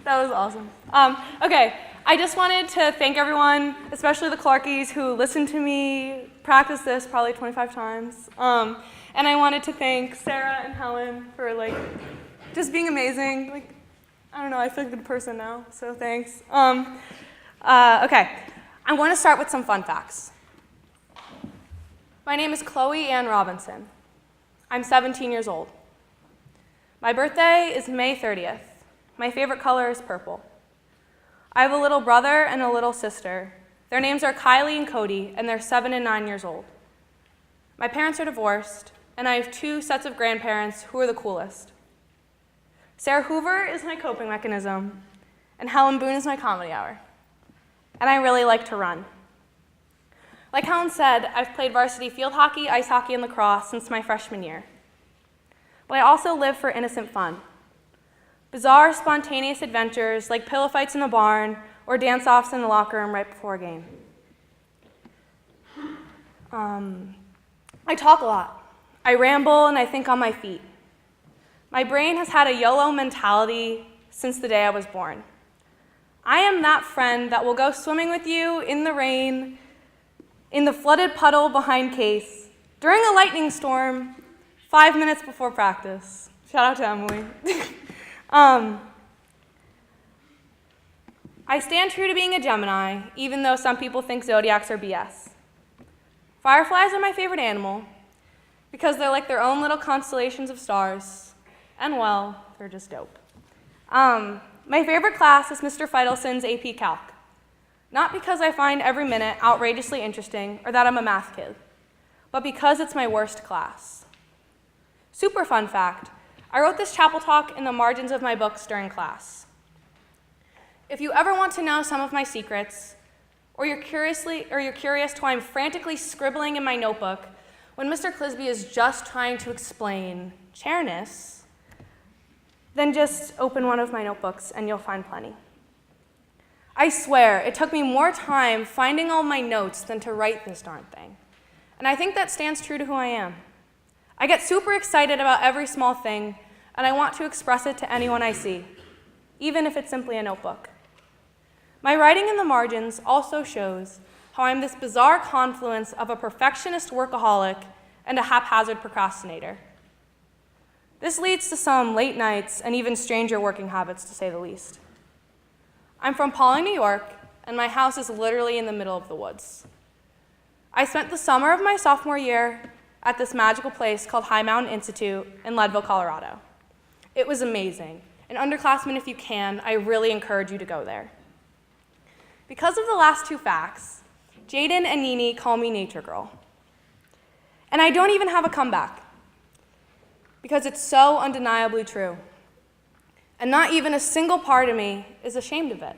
That was awesome. Okay, I just wanted to thank everyone, especially the Clarkies who listened to me practice this probably 25 times. And I wanted to thank Sarah and Helen for just being amazing. I don't know, I feel like a good person now, so thanks. Okay, I'm going to start with some fun facts. My name is Chloe Ann Robinson. I'm 17 years old. My birthday is May 30th. My favorite color is purple. I have a little brother and a little sister. Their names are Kylie and Cody, and they're 7 and 9 years old. My parents are divorced, and I have 2 sets of grandparents who are the coolest. Sarah Hoover is my coping mechanism, and Helen Boone is my comedy hour. And I really like to run. Like Helen said, I've played varsity field hockey, ice hockey, and lacrosse since my freshman year. But I also live for innocent fun. Bizarre, spontaneous adventures like pillow fights in the barn or dance-offs in the locker room right before a game. I talk a lot. I ramble and I think on my feet. My brain has had a YOLO mentality since the day I was born. I am that friend that will go swimming with you in the rain, in the flooded puddle behind Case, during a lightning storm, 5 minutes before practice. Shout out to Emily. I stand true to being a Gemini, even though some people think zodiacs are BS. Fireflies are my favorite animal because they're like their own little constellations of stars, and well, they're just dope. My favorite class is Mr. Feidelson's AP Calc, not because I find every minute outrageously interesting or that I'm a math kid, but because it's my worst class. Super fun fact, I wrote this chapel talk in the margins of my books during class. If you ever want to know some of my secrets, or you're curious to why I'm frantically scribbling in my notebook when Mr. Clisby is just trying to explain chairness, then just open one of my notebooks and you'll find plenty. I swear, it took me more time finding all my notes than to write this darn thing. And I think that stands true to who I am. I get super excited about every small thing, and I want to express it to anyone I see, even if it's simply a notebook. My writing in the margins also shows how I'm this bizarre confluence of a perfectionist workaholic and a haphazard procrastinator. This leads to some late nights and even stranger working habits, to say the least. I'm from Pawling, New York, and my house is literally in the middle of the woods. I spent the summer of my sophomore year at this magical place called High Mountain Institute in Leadville, Colorado. It was amazing, and underclassmen, if you can, I really encourage you to go there. Because of the last 2 facts, Jaden and Nini call me Nature Girl. And I don't even have a comeback, because it's so undeniably true. And not even a single part of me is ashamed of it.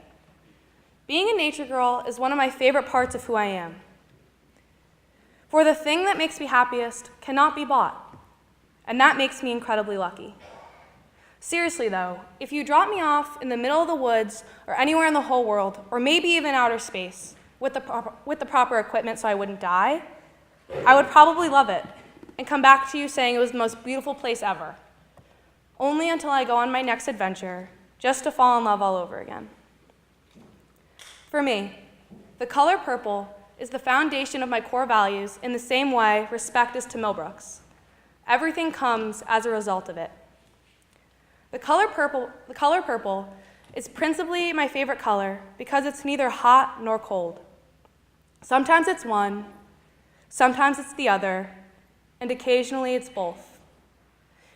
Being a nature girl is one of my favorite parts of who I am. For the thing that makes me happiest cannot be bought, and that makes me incredibly lucky. Seriously though, if you drop me off in the middle of the woods or anywhere in the whole world, or maybe even outer space, with the proper equipment so I wouldn't die, I would probably love it and come back to you saying it was the most beautiful place ever, only until I go on my next adventure, just to fall in love all over again. For me, the color purple is the foundation of my core values in the same way respect is to Millbrook's. Everything comes as a result of it. The color purple is principally my favorite color because it's neither hot nor cold. Sometimes it's one, sometimes it's the other, and occasionally it's both.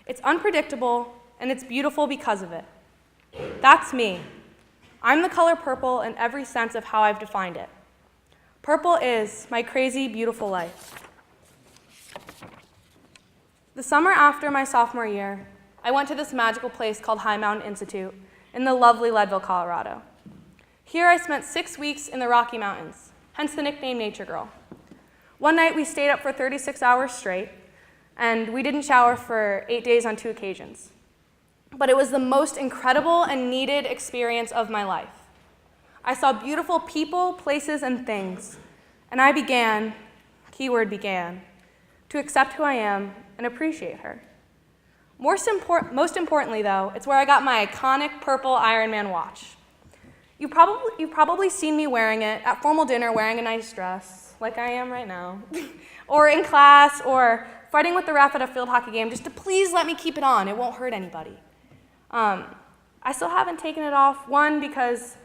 It's unpredictable, and it's beautiful because of it. That's me. I'm the color purple in every sense of how I've defined it. Purple is my crazy, beautiful life. The summer after my sophomore year, I went to this magical place called High Mountain Institute in the lovely Leadville, Colorado. Here I spent 6 weeks in the Rocky Mountains, hence the nickname Nature Girl. One night we stayed up for 36 hours straight, and we didn't shower for 8 days on 2 occasions. But it was the most incredible and needed experience of my life. I saw beautiful people, places, and things, and I began, keyword began, to accept who I am and appreciate her. Most importantly, though, it's where I got my iconic purple Iron Man watch. You've probably seen me wearing it at formal dinner, wearing a nice dress, like I am right now, or in class, or fighting with the ref at a field hockey game just to please let me keep it on. It won't hurt anybody. I still haven't taken it off, one, because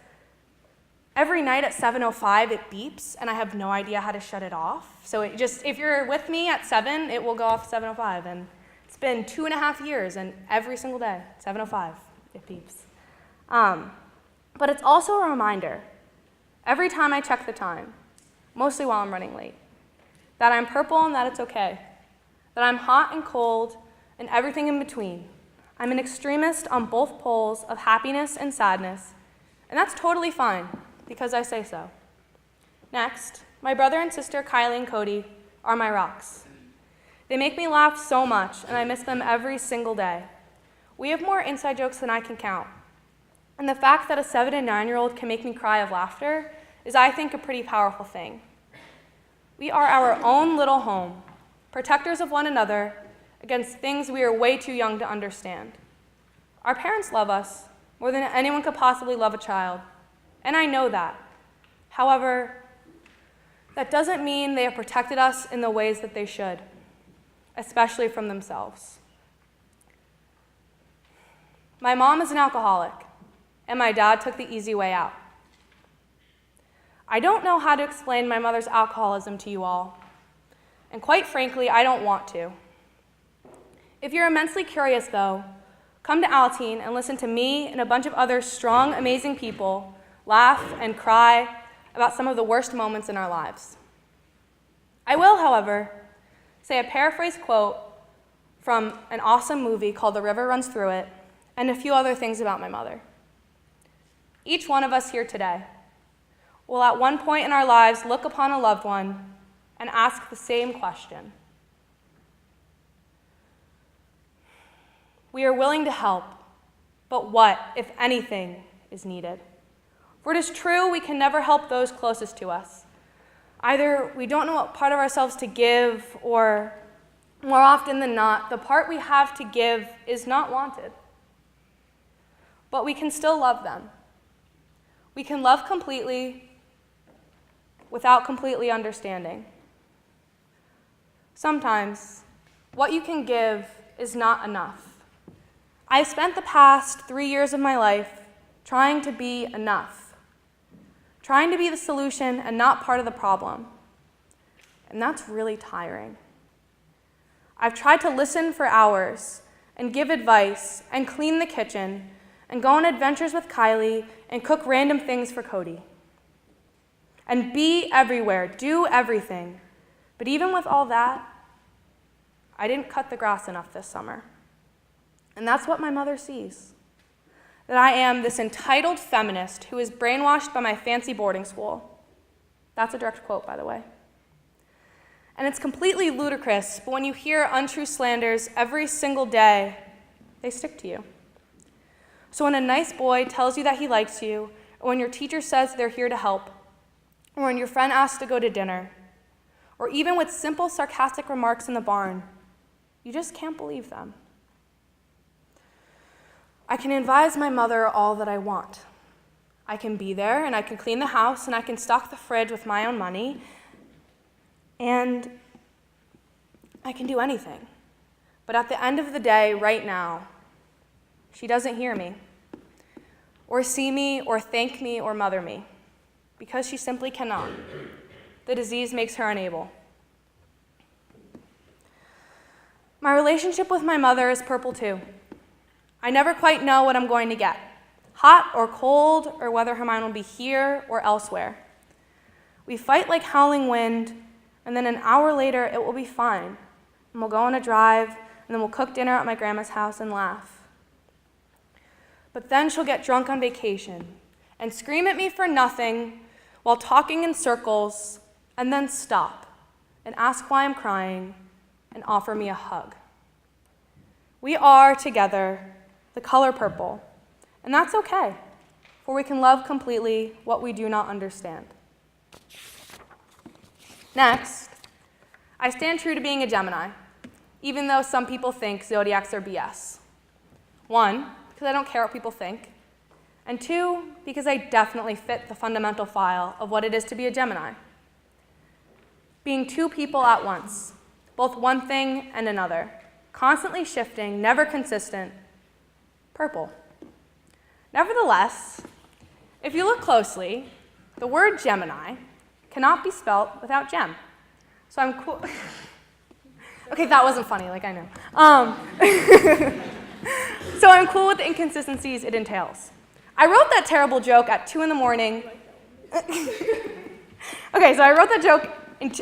every night at 7:05 it beeps, and I have no idea how to shut it off. So if you're with me at 7, it will go off 7:05, and it's been 2.5 years, and every single day, 7:05, it beeps. But it's also a reminder, every time I check the time, mostly while I'm running late, that I'm purple and that it's okay, that I'm hot and cold and everything in between. I'm an extremist on both poles of happiness and sadness, and that's totally fine, because I say so. Next, my brother and sister, Kylie and Cody, are my rocks. They make me laugh so much, and I miss them every single day. We have more inside jokes than I can count. And the fact that a 7- and 9-year-old can make me cry of laughter is, I think, a pretty powerful thing. We are our own little home, protectors of one another against things we are way too young to understand. Our parents love us more than anyone could possibly love a child, and I know that. However, that doesn't mean they have protected us in the ways that they should, especially from themselves. My mom is an alcoholic, and my dad took the easy way out. I don't know how to explain my mother's alcoholism to you all, and quite frankly, I don't want to. If you're immensely curious, though, come to Alateen and listen to me and a bunch of other strong, amazing people laugh and cry about some of the worst moments in our lives. I will, however, say a paraphrase quote from an awesome movie called The River Runs Through It, and a few other things about my mother. Each one of us here today will at one point in our lives look upon a loved one and ask the same question. We are willing to help, but what, if anything, is needed? For it is true we can never help those closest to us. Either we don't know what part of ourselves to give, or more often than not, the part we have to give is not wanted. But we can still love them. We can love completely without completely understanding. Sometimes, what you can give is not enough. I've spent the past 3 years of my life trying to be enough, trying to be the solution and not part of the problem. And that's really tiring. I've tried to listen for hours and give advice and clean the kitchen and go on adventures with Kylie and cook random things for Cody. And be everywhere, do everything. But even with all that, I didn't cut the grass enough this summer. And that's what my mother sees. That I am this entitled feminist who is brainwashed by my fancy boarding school. That's a direct quote, by the way. And it's completely ludicrous, but when you hear untrue slanders every single day, they stick to you. So when a nice boy tells you that he likes you, or when your teacher says they're here to help, or when your friend asks to go to dinner, or even with simple sarcastic remarks in the barn, you just can't believe them. I can advise my mother all that I want. I can be there, and I can clean the house, and I can stock the fridge with my own money, and I can do anything. But at the end of the day, right now, she doesn't hear me, or see me, or thank me, or mother me, because she simply cannot. The disease makes her unable. My relationship with my mother is purple too. I never quite know what I'm going to get, hot or cold, or whether her mind will be here or elsewhere. We fight like howling wind, and then an hour later it will be fine, and we'll go on a drive, and then we'll cook dinner at my grandma's house and laugh. But then she'll get drunk on vacation and scream at me for nothing while talking in circles, and then stop and ask why I'm crying and offer me a hug. We are, together, the color purple, and that's okay, for we can love completely what we do not understand. Next, I stand true to being a Gemini. even though some people think zodiacs are BS. 1, because I don't care what people think. And 2, because I definitely fit the fundamental file of what it is to be a Gemini. Being two people at once, both one thing and another, constantly shifting, never consistent, purple. Nevertheless, if you look closely, the word Gemini cannot be spelt without gem. So I'm cool. Okay, that wasn't funny, like I know. So I'm cool with the inconsistencies it entails. I wrote that terrible joke at 2 in the morning. Okay, so I wrote that joke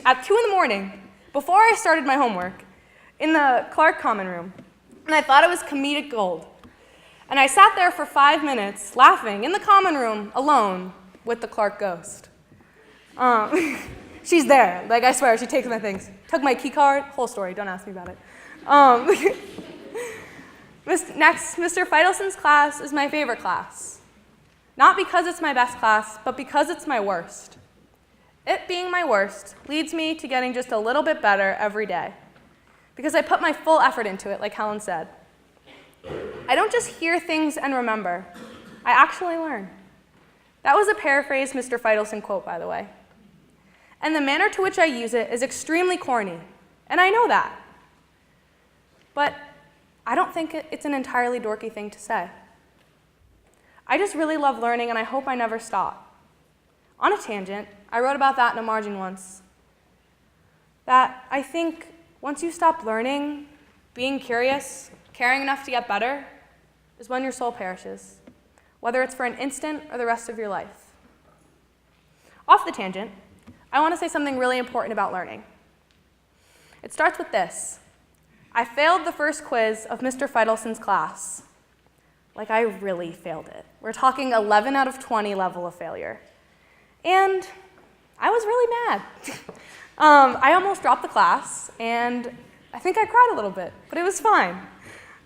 at 2 in the morning before I started my homework in the Clark common room, and I thought it was comedic gold. And I sat there for 5 minutes laughing in the common room alone with the Clark ghost. She's there, like I swear, she takes my things. Took my key card, whole story, don't ask me about it. Next, Mr. Feidelson's class is my favorite class. Not because it's my best class, but because it's my worst. It being my worst leads me to getting just a little bit better every day, because I put my full effort into it, like Helen said. I don't just hear things and remember, I actually learn. That was a paraphrased Mr. Feidelson quote, by the way. And the manner to which I use it is extremely corny, and I know that. But I don't think it's an entirely dorky thing to say. I just really love learning, and I hope I never stop. On a tangent, I wrote about that in a margin once, that I think once you stop learning, being curious, caring enough to get better, is when your soul perishes, whether it's for an instant or the rest of your life. Off the tangent, I want to say something really important about learning. It starts with this. I failed the first quiz of Mr. Feidelson's class. Like, I really failed it. We're talking 11 out of 20 level of failure. And I was really mad. I almost dropped the class, and I think I cried a little bit, but it was fine.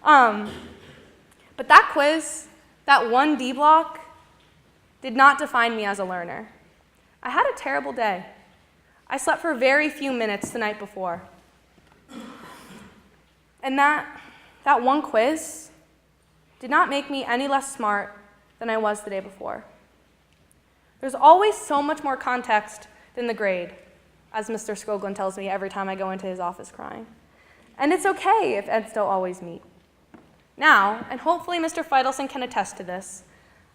But that quiz, that one D block, did not define me as a learner. I had a terrible day. I slept for very few minutes the night before. And that one quiz did not make me any less smart than I was the day before. There's always so much more context than the grade, as Mr. Skoglund tells me every time I go into his office crying. And it's okay if eds don't always meet. Now, and hopefully Mr. Feidelson can attest to this,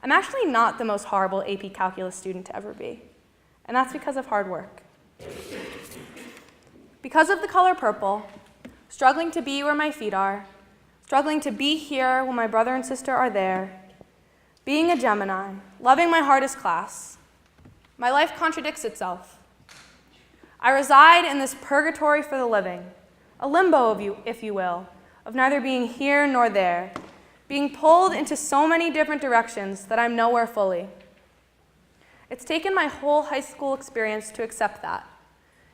I'm actually not the most horrible AP Calculus student to ever be. And that's because of hard work. Because of the color purple, struggling to be where my feet are, struggling to be here when my brother and sister are there, being a Gemini, loving my hardest class, my life contradicts itself. I reside in this purgatory for the living, a limbo, if you will, of neither being here nor there, being pulled into so many different directions that I'm nowhere fully. It's taken my whole high school experience to accept that,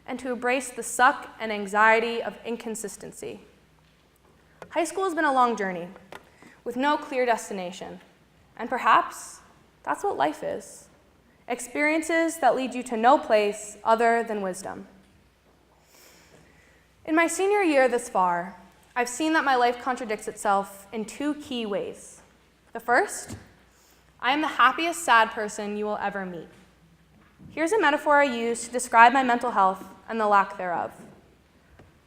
and to embrace the suck and anxiety of inconsistency. High school has been a long journey, with no clear destination, and perhaps that's what life is. Experiences that lead you to no place other than wisdom. In my senior year thus far, I've seen that my life contradicts itself in 2 key ways. The first, I am the happiest sad person you will ever meet. Here's a metaphor I use to describe my mental health and the lack thereof.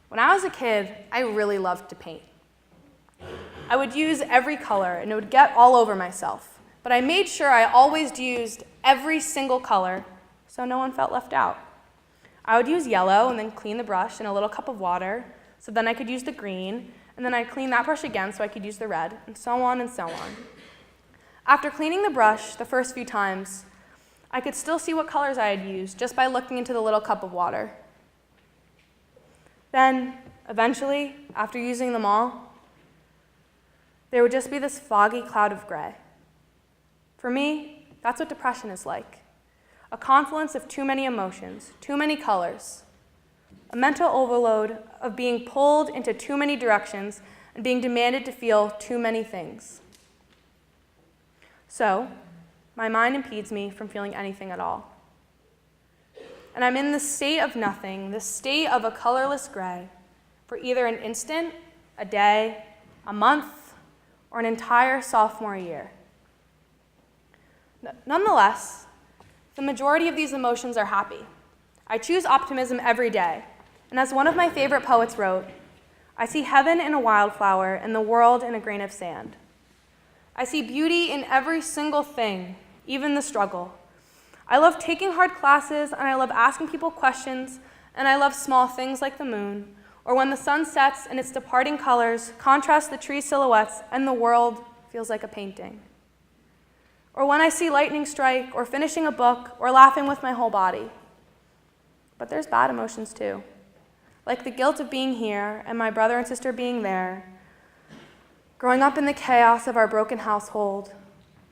When I was a kid, I really loved to paint. I would use every color, and it would get all over myself. But I made sure I always used every single color so no one felt left out. I would use yellow and then clean the brush in a little cup of water, so then I could use the green, and then I'd clean that brush again so I could use the red, and so on and so on. After cleaning the brush the first few times, I could still see what colors I had used just by looking into the little cup of water. Then, eventually, after using them all, there would just be this foggy cloud of gray. For me, that's what depression is like. A confluence of too many emotions, too many colors. A mental overload of being pulled into too many directions and being demanded to feel too many things. So, my mind impedes me from feeling anything at all. And I'm in this state of nothing, this state of a colorless gray, for either an instant, a day, a month, or an entire sophomore year. Nonetheless, the majority of these emotions are happy. I choose optimism every day, and as one of my favorite poets wrote, I see heaven in a wildflower and the world in a grain of sand. I see beauty in every single thing, even the struggle. I love taking hard classes, and I love asking people questions, and I love small things like the moon, or when the sun sets and its departing colors contrast the tree silhouettes and the world feels like a painting. Or when I see lightning strike, or finishing a book, or laughing with my whole body. But there's bad emotions too, like the guilt of being here and my brother and sister being there, growing up in the chaos of our broken household,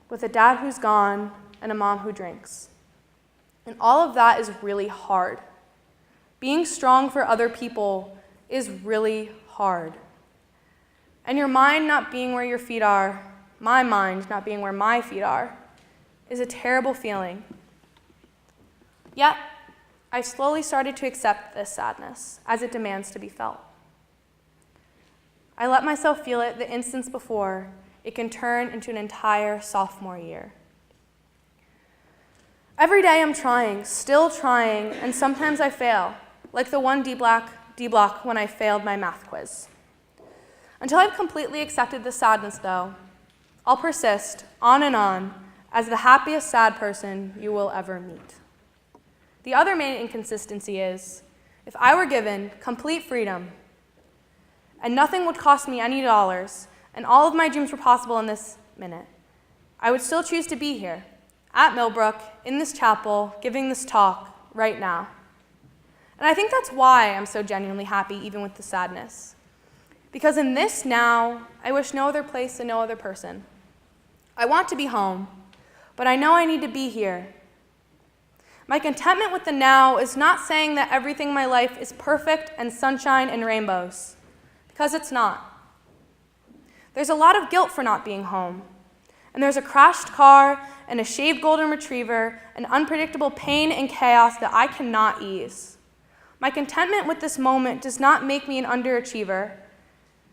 with a dad who's gone and a mom who drinks. And all of that is really hard. Being strong for other people is really hard. And your mind not being where your feet are, my mind not being where my feet are, is a terrible feeling. Yet, I've slowly started to accept this sadness as it demands to be felt. I let myself feel it the instance before it can turn into an entire sophomore year. Every day I'm trying, still trying, and sometimes I fail, like the one D block when I failed my math quiz. Until I've completely accepted the sadness, though, I'll persist on and on as the happiest sad person you will ever meet. The other main inconsistency is, if I were given complete freedom and nothing would cost me any dollars and all of my dreams were possible in this minute, I would still choose to be here at Millbrook in this chapel giving this talk right now. And I think that's why I'm so genuinely happy even with the sadness. Because in this now, I wish no other place and no other person. I want to be home, but I know I need to be here. My contentment with the now is not saying that everything in my life is perfect and sunshine and rainbows, because it's not. There's a lot of guilt for not being home, and there's a crashed car and a shaved golden retriever and unpredictable pain and chaos that I cannot ease. My contentment with this moment does not make me an underachiever,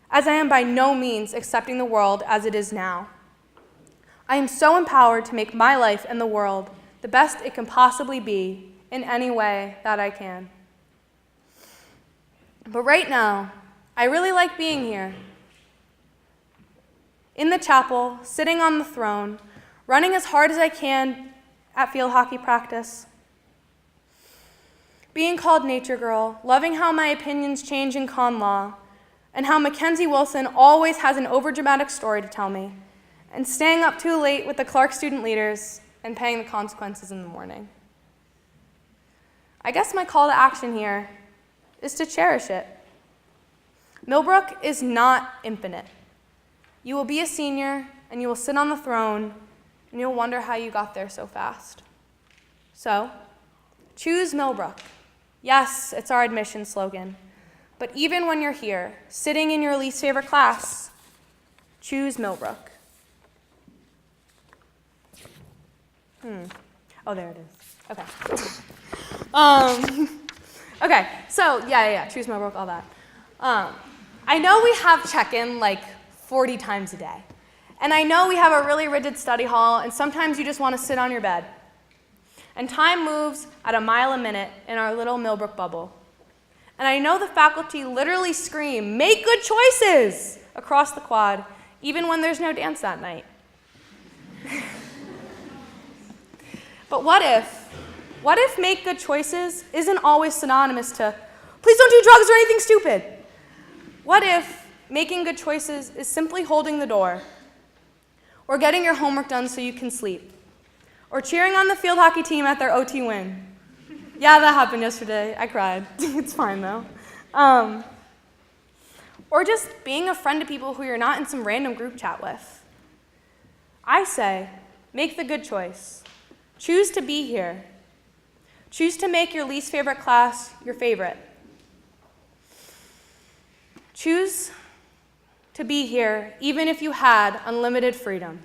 as I am by no means accepting the world as it is now. I am so empowered to make my life and the world the best it can possibly be in any way that I can. But right now, I really like being here. In the chapel, sitting on the throne, running as hard as I can at field hockey practice. Being called nature girl, loving how my opinions change in con law, and how Mackenzie Wilson always has an overdramatic story to tell me, and staying up too late with the Clark student leaders and paying the consequences in the morning. I guess my call to action here is to cherish it. Millbrook is not infinite. You will be a senior, and you will sit on the throne, and you'll wonder how you got there so fast. So, choose Millbrook. Yes, it's our admission slogan. But even when you're here, sitting in your least favorite class, choose Millbrook. Oh, there it is. Okay. Okay, so choose Millbrook, all that. I know we have check-in like 40 times a day. And I know we have a really rigid study hall, and sometimes you just want to sit on your bed. And time moves at a mile a minute in our little Millbrook bubble. And I know the faculty literally scream, "Make good choices!" across the quad, even when there's no dance that night. But what if make good choices isn't always synonymous to, please don't do drugs or anything stupid? What if making good choices is simply holding the door, or getting your homework done so you can sleep, or cheering on the field hockey team at their OT win? Yeah, that happened yesterday. I cried. It's fine, though. Or just being a friend to people who you're not in some random group chat with. I say, make the good choice. Choose to be here. Choose to make your least favorite class your favorite. Choose to be here even if you had unlimited freedom.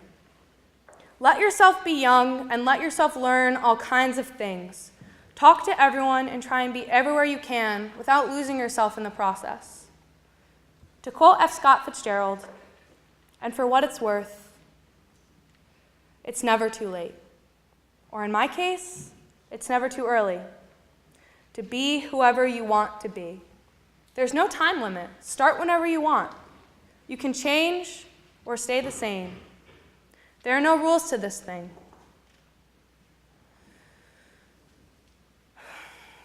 Let yourself be young and let yourself learn all kinds of things. Talk to everyone and try and be everywhere you can without losing yourself in the process. To quote F. Scott Fitzgerald, and for what it's worth, it's never too late. Or in my case, it's never too early to be whoever you want to be. There's no time limit. Start whenever you want. You can change or stay the same. There are no rules to this thing.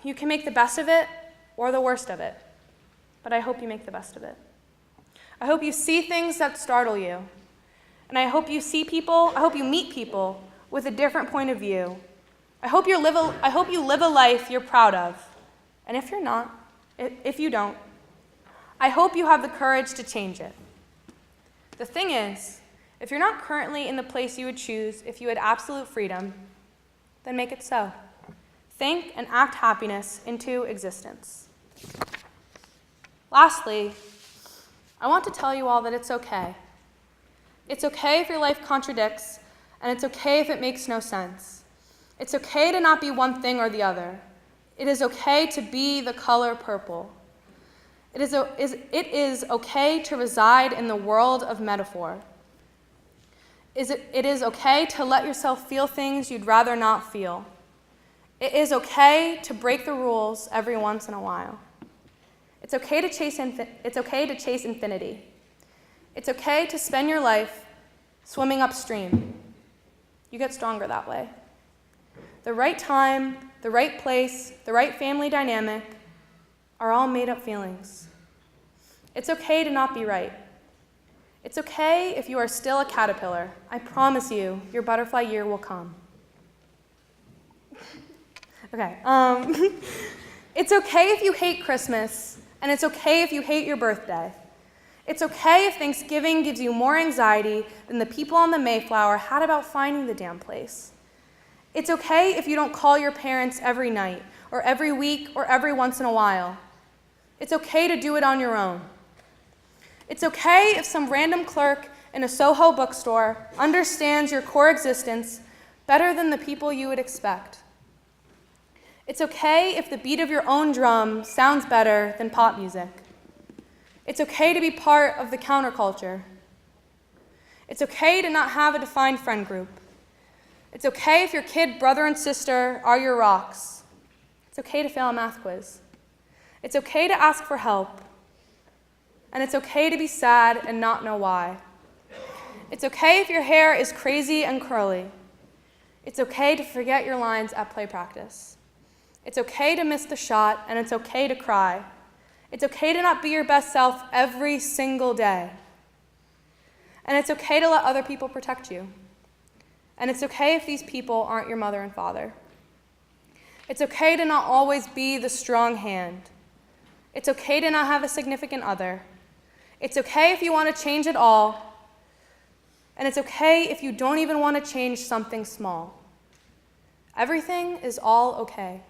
You can make the best of it or the worst of it, but I hope you make the best of it. I hope you see things that startle you, and I hope you meet people with a different point of view. I hope you live a life you're proud of, and if you're not, if you don't, I hope you have the courage to change it. The thing is, if you're not currently in the place you would choose if you had absolute freedom, then make it so. Think and act happiness into existence. Lastly, I want to tell you all that it's okay. It's okay if your life contradicts, and it's okay if it makes no sense. It's okay to not be one thing or the other. It is okay to be the color purple. It is okay to reside in the world of metaphor. It is okay to let yourself feel things you'd rather not feel. It is okay to break the rules every once in a while. It's okay to chase infinity. It's okay to spend your life swimming upstream. You get stronger that way. The right time, the right place, the right family dynamic are all made-up feelings. It's okay to not be right. It's okay if you are still a caterpillar. I promise you, your butterfly year will come. Okay. It's okay if you hate Christmas, and it's okay if you hate your birthday. It's okay if Thanksgiving gives you more anxiety than the people on the Mayflower had about finding the damn place. It's okay if you don't call your parents every night, or every week, or every once in a while. It's okay to do it on your own. It's okay if some random clerk in a Soho bookstore understands your core existence better than the people you would expect. It's okay if the beat of your own drum sounds better than pop music. It's okay to be part of the counterculture. It's okay to not have a defined friend group. It's okay if your kid, brother, and sister are your rocks. It's okay to fail a math quiz. It's okay to ask for help. And it's okay to be sad and not know why. It's okay if your hair is crazy and curly. It's okay to forget your lines at play practice. It's okay to miss the shot, and it's okay to cry. It's okay to not be your best self every single day. And it's okay to let other people protect you. And it's okay if these people aren't your mother and father. It's okay to not always be the strong hand. It's okay to not have a significant other. It's okay if you want to change it all. And it's okay if you don't even want to change something small. Everything is all okay.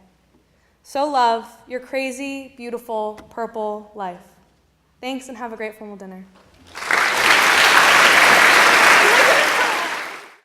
So love your crazy, beautiful, purple life. Thanks, and have a great formal dinner.